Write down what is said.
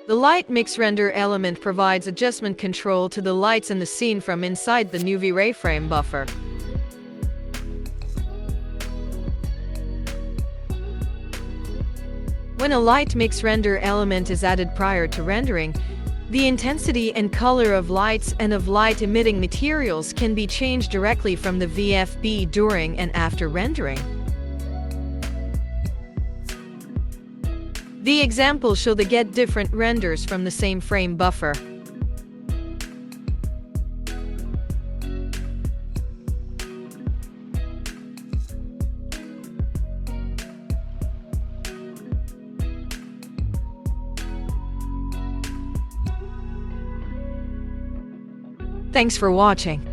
The Lightmix render element provides adjustment control to the lights in the scene from inside the new Vray frame buffer. When a Lightmix render element is added prior to rendering, the intensity and color of lights and of light-emitting materials can be changed directly from the VFB during and after rendering. The examples show the get different renders from the same frame buffer. Thanks for watching.